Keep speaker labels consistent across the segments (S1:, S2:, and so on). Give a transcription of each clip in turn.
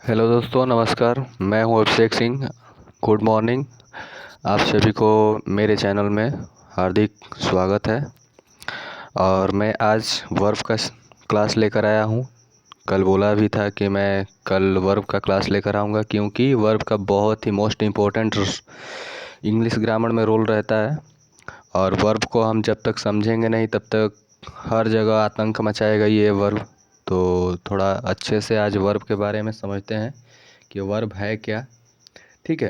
S1: Hello दोस्तों, नमस्कार। मैं हूं अभिषेक सिंह। Good morning. आप सभी को मेरे चैनल में हार्दिक स्वागत है। और मैं आज वर्ब का क्लास लेकर आया हूं। कल बोला भी था कि मैं कल वर्ब का क्लास लेकर आऊंगा, क्योंकि वर्ब का बहुत ही मोस्ट इम्पोर्टेंट इंग्लिश ग्रामर में रोल रहता है। और वर्ब को हम जब तक समझेंगे नहीं तब तक हर जगह आतंक मचाएगा ये वर्ब। तो थोड़ा अच्छे से आज वर्ब के बारे में समझते हैं कि वर्ब है क्या। ठीक है।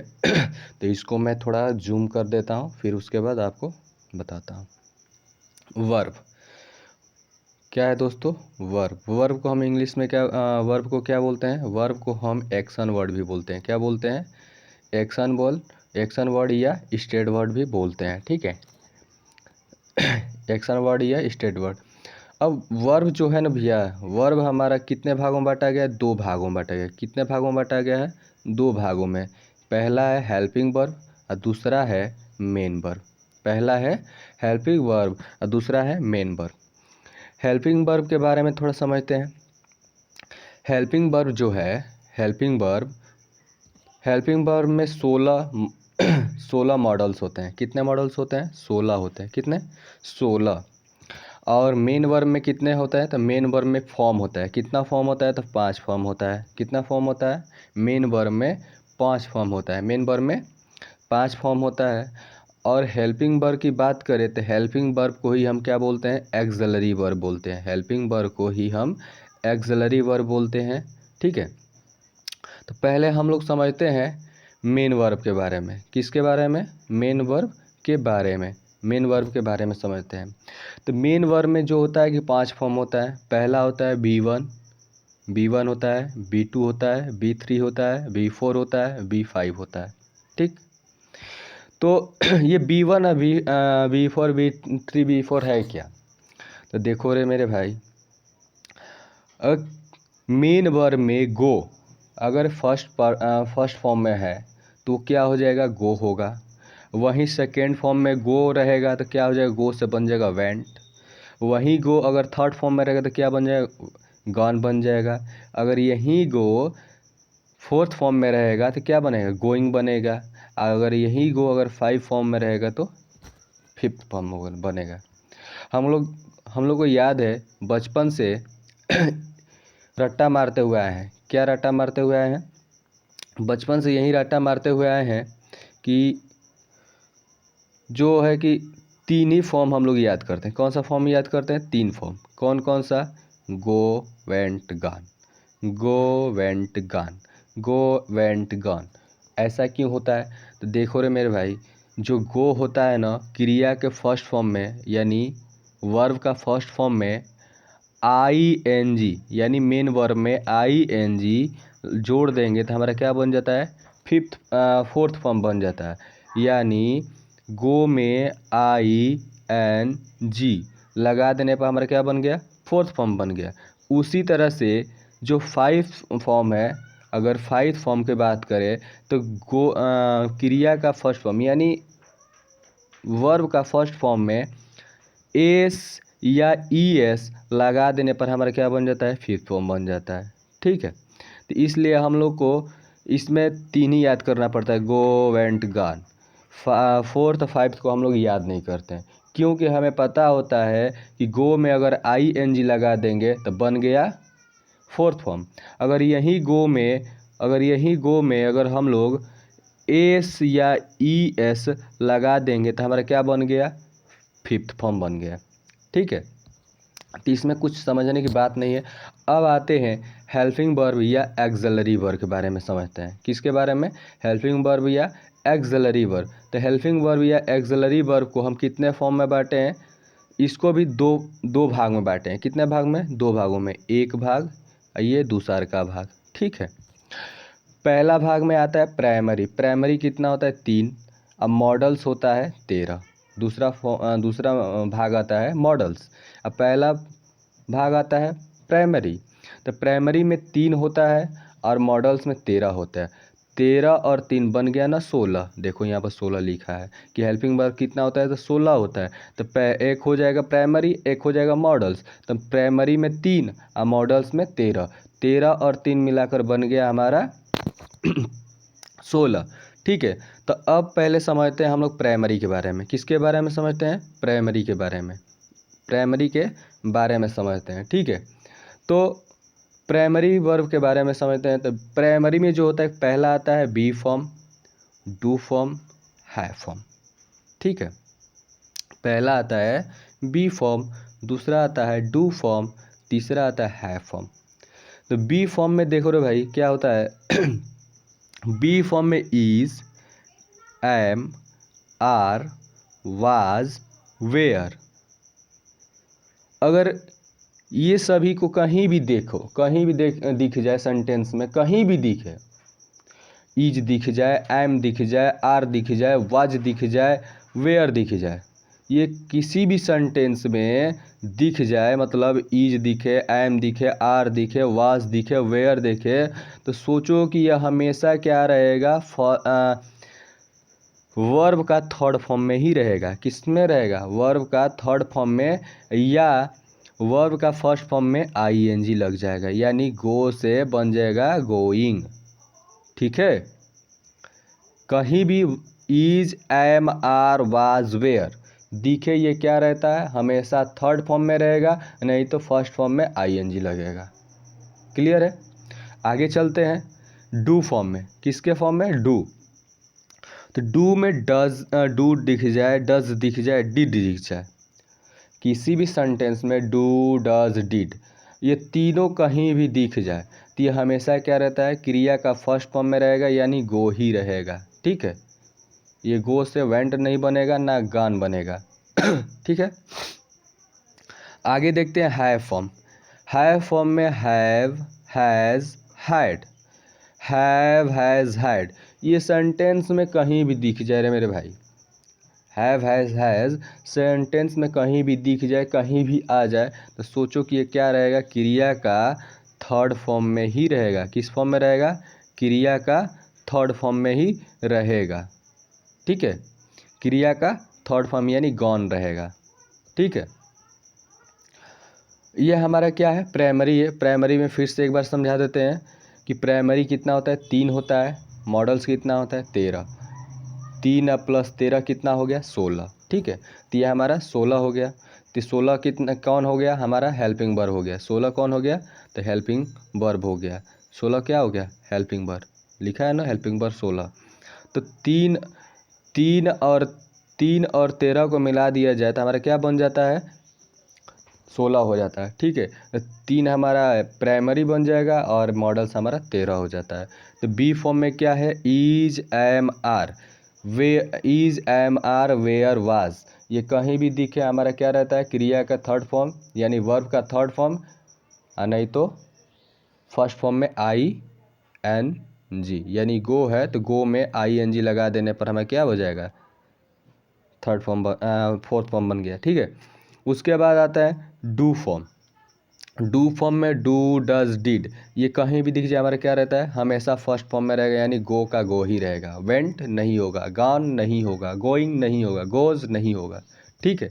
S1: तो इसको मैं थोड़ा जूम कर देता हूँ, फिर उसके बाद आपको बताता हूँ। वर्ब क्या है दोस्तों? वर्ब को हम इंग्लिश में क्या वर्ब को क्या बोलते हैं? वर्ब को हम एक्शन वर्ड भी बोलते हैं। क्या बोलते हैं? एक्शन वर्ड या स्टेट वर्ड भी बोलते हैं। ठीक है, एक्शन वर्ड या स्टेट वर्ड। अब वर्ब जो है ना भैया, वर्ब हमारा कितने भागों में बांटा गया है? दो भागों में बांटा गया है। कितने भागों में बांटा गया है? दो भागों में। पहला है हेल्पिंग वर्ब और दूसरा है मेन वर्ब। पहला है हेल्पिंग वर्ब और दूसरा है मेन वर्ब। हेल्पिंग वर्ब के बारे में थोड़ा समझते हैं। हेल्पिंग वर्ब जो है, हेल्पिंग वर्ब में 16 मॉडल्स होते हैं। कितने मॉडल्स होते हैं? 16 होते हैं। कितने? 16। और मेन वर्ब में कितने होता है? तो मेन वर्ब में फॉर्म होता है। कितना फॉर्म होता है? तो 5 फॉर्म होता है। कितना फॉर्म होता है? मेन वर्ब में 5 फॉर्म होता है। मेन वर्ब में 5 फॉर्म होता है। और हेल्पिंग वर्ब की बात करें तो हेल्पिंग वर्ब को ही हम क्या बोलते हैं? एक्सलरी वर्ब बोलते हैं। हेल्पिंग वर्ब को ही हम एक्सलरी वर्ब बोलते हैं। ठीक है। तो पहले हम लोग समझते हैं मेन वर्ब के बारे में। किसके बारे में? मेन वर्ब के बारे में। मेन वर्ब के बारे में समझते हैं। तो मेन वर्ब में जो होता है कि 5 फॉर्म होता है। पहला होता है बी वन होता है, बी2 होता है, बी3 होता है, बी4 होता है, बी5 होता है। ठीक। तो ये बी1 और बी4 बी3 बी4 है क्या? तो देखो रे मेरे भाई, मेन वर्ब में गो अगर फर्स्ट फॉर्म में है तो क्या हो जाएगा? गो होगा। वहीं सेकेंड फॉर्म में गो रहेगा तो क्या हो जाएगा? गो से बन जाएगा वेंट। वहीं गो अगर थर्ड फॉर्म में रहेगा तो क्या बन जाएगा? गॉन बन जाएगा। अगर यही गो फोर्थ फॉर्म में रहेगा तो क्या बनेगा? गोइंग बनेगा। अगर यही गो अगर 5 फॉर्म में रहेगा तो फिफ्थ फॉर्म बनेगा। हम लोग को याद है बचपन से रट्टा मारते हुए आए हैं। क्या रट्टा मारते हुए आए हैं? बचपन से यही रट्टा मारते हुए आए हैं कि जो है कि 3 ही फॉर्म हम लोग याद करते हैं। कौन सा फॉर्म याद करते हैं? 3 फॉर्म। कौन कौन सा? Go went gone, go went gone, go went gone. ऐसा क्यों होता है? तो देखो रे मेरे भाई, जो गो होता है ना, क्रिया के फर्स्ट फॉर्म में यानी वर्ब का फर्स्ट फॉर्म में आई यानी मेन वर्ब में आई जोड़ देंगे तो हमारा क्या बन जाता है? फोर्थ फॉर्म बन जाता है। यानी गो में आई लगा देने पर हमारा क्या बन गया? फोर्थ फॉर्म बन गया। उसी तरह से जो 5 फॉर्म है, अगर 5 फॉर्म की बात करें तो क्रिया का फर्स्ट फॉर्म यानी वर्ब का फर्स्ट फॉर्म में एस या एस लगा देने पर हमारा क्या बन जाता है? फिफ्थ फॉर्म बन जाता है। ठीक है। तो इसलिए हम लोग को इसमें 3 ही याद करना पड़ता है, go went gone. Fourth fifth को हम लोग याद नहीं करते हैं, क्योंकि हमें पता होता है कि गो में अगर आई लगा देंगे तो बन गया फोर्थ फॉर्म। यही गो में अगर हम लोग एस या एस लगा देंगे तो हमारा क्या बन गया? फिफ्थ फॉर्म बन गया। ठीक है। तो इसमें कुछ समझने की बात नहीं है। अब आते हैं हेल्पिंग वर्ब या एक्सलरी वर्ब के बारे में समझते हैं। किसके बारे में? हेल्पिंग वर्ब या एक्सलरी वर्ब। तो हेल्पिंग वर्ब या एक्सलरी वर्ब को हम कितने फॉर्म में बांटे हैं? इसको भी दो भाग में बांटे हैं। कितने भाग में? 2 भागों में। एक भाग और ये दूसरा का भाग। ठीक है। पहला भाग में आता है प्राइमरी कितना होता है? 3। अब मॉडल्स होता है 13। दूसरा भाग आता है मॉडल्स। अब पहला भाग आता है प्राइमरी। तो प्राइमरी में 3 होता है और मॉडल्स में 13 होता है। 13 और 3 बन गया ना 16। देखो यहाँ पर 16 लिखा है कि हेल्पिंग वर्ब कितना होता है? तो 16 होता है। तो एक हो जाएगा प्राइमरी, एक हो जाएगा मॉडल्स। तो प्राइमरी में 3 और मॉडल्स में 13। 13 और 3 मिलाकर बन गया हमारा 16। ठीक है, तो अब पहले समझते हैं हम लोग प्राइमरी के बारे में। किसके बारे में समझते हैं? प्राइमरी के बारे में। प्राइमरी के बारे में समझते हैं। ठीक है, तो प्राइमरी वर्ब के बारे में समझते हैं। तो प्राइमरी में जो होता है पहला आता है बी फॉर्म, डू फॉर्म, है फॉर्म। ठीक है, पहला आता है बी फॉर्म, दूसरा आता है डू फॉर्म, तीसरा आता है फॉर्म। तो बी फॉर्म में देखो रे भाई क्या होता है बी फॉर्म में is, am, are, was, were. अगर ये सभी को कहीं भी देखो, कहीं भी दिख जाए सेंटेंस में, कहीं भी दिखे, इज दिख जाए, एम दिख जाए, आर दिख जाए, वाज दिख जाए, वेयर दिख जाए, ये किसी भी सेंटेंस में दिख जाए, मतलब इज दिखे, एम दिखे, आर दिखे, वाज दिखे, वेयर दिखे, तो सोचो कि यह हमेशा क्या रहेगा? वर्ब का थर्ड फॉर्म में ही रहेगा। किस में रहेगा? वर्ब का थर्ड फॉर्म में, या वर्ब का फर्स्ट फॉर्म में आईएनजी लग जाएगा, यानी गो से बन जाएगा गोइंग। ठीक है, कहीं भी is, am, are, was, were दिखे, ये क्या रहता है? हमेशा थर्ड फॉर्म में रहेगा, नहीं तो फर्स्ट फॉर्म में आईएनजी लगेगा। क्लियर है? आगे चलते हैं डू फॉर्म में। किसके फॉर्म में? डू। तो डू में डज, डू दिख जाए, डज दिख जाए, डिड दिख जाए, किसी भी सेंटेंस में डू, डज, डिड, ये तीनों कहीं भी दिख जाए तो ये हमेशा क्या रहता है? क्रिया का फर्स्ट फॉर्म में रहेगा, यानी गो ही रहेगा। ठीक है, ये गो से वेंट नहीं बनेगा, ना गान बनेगा। ठीक है, आगे देखते हैं हैव फॉर्म। हैव फॉर्म में have, has, had, have, has, had, ये सेंटेंस में कहीं भी दिख जाए रे मेरे भाई। हैव, हैज सेंटेंस में कहीं भी दिख जाए, कहीं भी आ जाए, तो सोचो कि ये क्या रहेगा? क्रिया का थर्ड फॉर्म में ही रहेगा। किस फॉर्म में रहेगा? क्रिया का थर्ड फॉर्म में ही रहेगा। ठीक है, क्रिया का थर्ड फॉर्म यानी गॉन रहेगा। ठीक है, ये हमारा क्या है? प्राइमरी है। प्राइमरी में फिर से एक बार समझा देते हैं कि प्राइमरी कितना होता है? 3 होता है। मॉडल्स कितना होता है? 13। 3 प्लस 13 कितना हो गया? 16। ठीक है, तो ये हमारा 16 हो गया। तो 16 कितना कौन हो गया? हमारा हेल्पिंग वर्ब हो गया। 16 कौन हो गया? तो हेल्पिंग वर्ब हो गया। 16 क्या हो गया? Helping verb. लिखा है ना हेल्पिंग वर्ब 16। तो तीन तीन और 13 को मिला दिया जाए तो हमारा क्या बन जाता है? 16 हो जाता है। ठीक है, तो 3 हमारा प्राइमरी बन जाएगा और मॉडल्स हमारा 13 हो जाता है। तो बी फॉर्म में क्या है? Is, am, are, were, is, am, are, were, was, ये कहीं भी दिखे हमारा क्या रहता है? क्रिया का थर्ड फॉर्म यानी वर्ब का थर्ड फॉर्म, और नहीं तो फर्स्ट फॉर्म में आई एन जी, यानी गो है तो गो में आई एन जी लगा देने पर हमें क्या हो जाएगा? थर्ड फॉर्म, फोर्थ फॉर्म बन गया। ठीक है, उसके बाद आता है डू फॉर्म। डू फॉर्म में डू, डज, डिड, ये कहीं भी दिख जाए हमारा क्या रहता है? हमेशा फर्स्ट फॉर्म में रहेगा, यानी गो का गो ही रहेगा। वेंट नहीं होगा, गॉन नहीं होगा, गोइंग नहीं होगा, गोज नहीं होगा। ठीक है,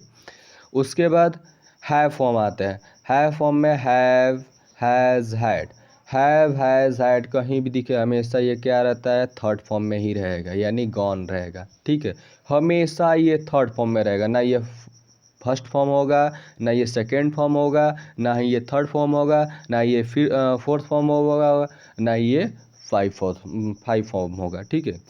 S1: उसके बाद हैव फॉर्म आता है। हैव फॉर्म में have, has, had, have, has, had कहीं भी दिखे हमेशा ये क्या रहता है? थर्ड फॉर्म में ही रहेगा, यानी गॉन रहेगा। ठीक है, हमेशा ये थर्ड फॉर्म में रहेगा, ना ये फर्स्ट फॉर्म होगा, ना ये सेकेंड फॉर्म होगा, ना ही ये थर्ड फॉर्म होगा, ना ये फिर फोर्थ फॉर्म होगा, ना ये फाइव फॉर्म होगा। ठीक है,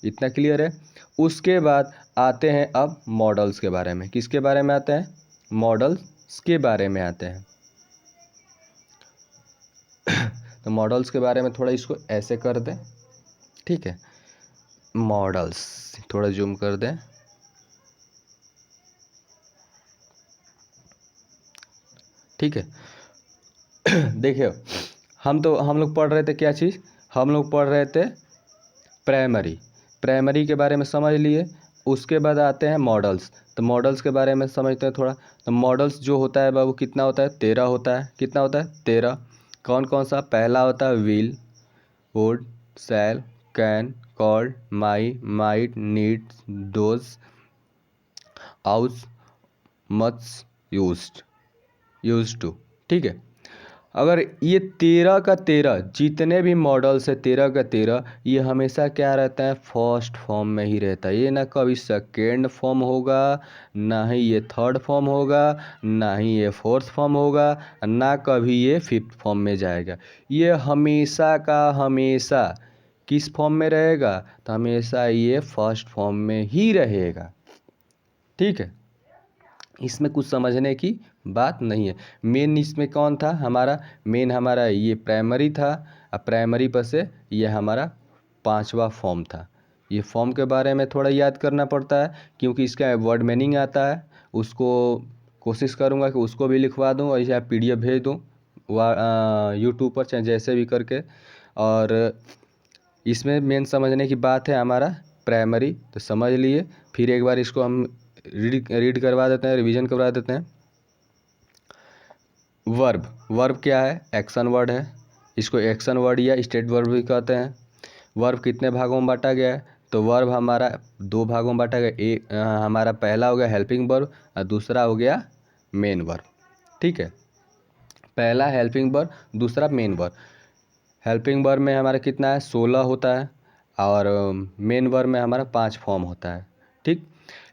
S1: इतना क्लियर है। उसके बाद आते हैं अब मॉडल्स के बारे में। किसके बारे में आते हैं? मॉडल्स के बारे में आते हैं। तो मॉडल्स के बारे में थोड़ा इसको ऐसे कर दें। ठीक है, मॉडल्स थोड़ा जूम कर दें। ठीक है, देखिए हम लोग पढ़ रहे थे क्या चीज़? हम लोग पढ़ रहे थे प्राइमरी। प्राइमरी के बारे में समझ लिए। उसके बाद आते हैं मॉडल्स। तो मॉडल्स के बारे में समझते हैं थोड़ा। तो मॉडल्स जो होता है बाबू कितना होता है? 13 होता है। कितना होता है? 13। कौन कौन सा? पहला होता है will, would, shall, can, could, might, need, does, ought, must, used to. ठीक है, अगर ये 13 का 13 जितने भी मॉडल्स है 13 का 13 ये हमेशा क्या रहता है, फर्स्ट फॉर्म में ही रहता है। ये ना कभी सेकेंड फॉर्म होगा, ना ही ये थर्ड फॉर्म होगा, ना ही ये फोर्थ फॉर्म होगा, ना कभी ये फिफ्थ फॉर्म में जाएगा। ये हमेशा का हमेशा किस फॉर्म में रहेगा, तो हमेशा ये फर्स्ट फॉर्म में ही रहेगा। ठीक है, इसमें कुछ समझने की बात नहीं है। मेन इसमें कौन था हमारा, मेन हमारा ये प्राइमरी था। अब प्राइमरी पर से ये हमारा पांचवा फॉर्म था। ये फॉर्म के बारे में थोड़ा याद करना पड़ता है क्योंकि इसका वर्ड मीनिंग आता है। उसको कोशिश करूँगा कि उसको भी लिखवा दूँ और या PDF भेज दूँ यूट्यूब पर, चाहे जैसे भी करके। और इसमें मेन समझने की बात है हमारा प्राइमरी, तो समझ लिए। फिर एक बार इसको हम रीड करवा देते हैं, रिवीजन करवा देते हैं। वर्ब क्या है, एक्शन वर्ड है। इसको एक्शन वर्ड या स्टेट वर्ब भी कहते हैं। वर्ब कितने भागों में बांटा गया है, तो वर्ब हमारा दो भागों में बांटा गया। एक हमारा पहला हो गया हेल्पिंग वर्ब और दूसरा हो गया मेन वर्ब। ठीक है, पहला हेल्पिंग वर्ब, दूसरा मेन वर्ब। हेल्पिंग वर्ब में हमारा कितना है, 16 होता है और मेन वर्ब में हमारा 5 फॉर्म होता है। ठीक,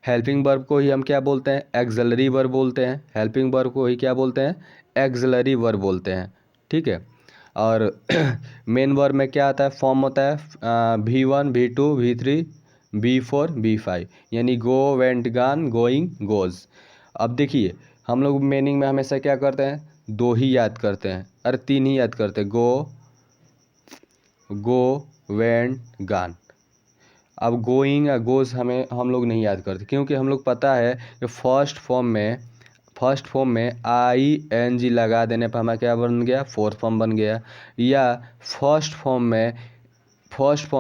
S1: हेल्पिंग वर्ब को ही हम क्या बोलते हैं, एक्सिलरी वर्ब बोलते हैं। हेल्पिंग वर्ब को ही क्या बोलते हैं, एक्सिलरी वर्ब बोलते हैं। ठीक है, और मेन वर्ब में क्या आता है, फॉर्म होता है V1 V2 V3 V4 V5, यानी गो, वेंट, गान, गोइंग, गोज। अब देखिए हम लोग मीनिंग में हमेशा क्या करते हैं, दो ही याद करते हैं, अरे तीन ही याद करते हैं, गो, वेंट, गान। अब गोइंग या गोज हम लोग नहीं याद करते क्योंकि हम लोग पता है कि फर्स्ट फॉर्म में ING लगा देने पर हमारा क्या बन गया, फोर्थ फॉर्म बन गया। या फर्स्ट फॉर्म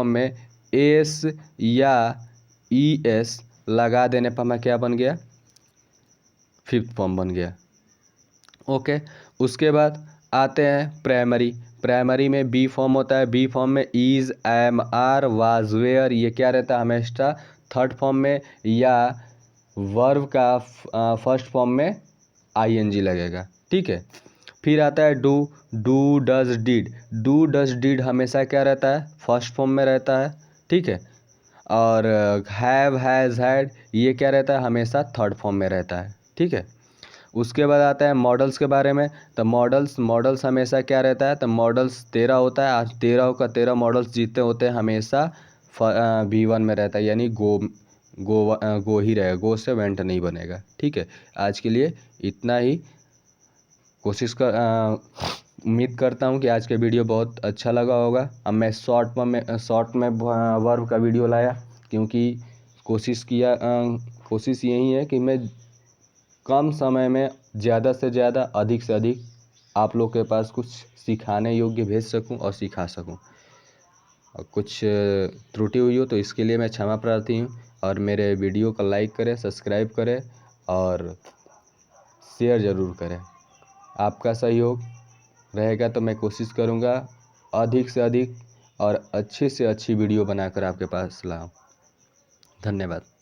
S1: में S या ES लगा देने पर हमारा क्या बन गया, फिफ्थ फॉर्म बन गया। ओके, उसके बाद आते हैं प्राइमरी में बी फॉर्म होता है। बी फॉर्म में is, am, are, was, were, ये क्या रहता है हमेशा थर्ड फॉर्म में। या वर्ब का फर्स्ट फॉर्म में ING लगेगा। ठीक है, फिर आता है डू डज डिड हमेशा क्या रहता है, फर्स्ट फॉर्म में रहता है। ठीक है, और हैव, हैज़, हैड ये क्या रहता है, हमेशा थर्ड फॉर्म में रहता है। ठीक है, उसके बाद आता है मॉडल्स के बारे में। तो मॉडल्स हमेशा क्या रहता है, तो मॉडल्स 13 होता है। आज 13 का 13 मॉडल्स जितने होते हैं हमेशा V1 में रहता है, यानी गो ही रहेगा, गो से वेंट नहीं बनेगा। ठीक है, आज के लिए इतना ही। उम्मीद करता हूँ कि आज का वीडियो बहुत अच्छा लगा होगा। अब मैं शॉर्ट में वर्ब का वीडियो लाया क्योंकि कोशिश यही है कि मैं कम समय में ज़्यादा से ज़्यादा अधिक से अधिक आप लोग के पास कुछ सिखाने योग्य भेज सकूं और सिखा सकूं। और कुछ त्रुटि हुई हो तो इसके लिए मैं क्षमा प्रार्थी हूं। और मेरे वीडियो को लाइक करें, सब्सक्राइब करें और शेयर ज़रूर करें। आपका सहयोग रहेगा तो मैं कोशिश करूंगा अधिक से अधिक और अच्छी से अच्छी वीडियो बनाकर आपके पास लाऊं। धन्यवाद।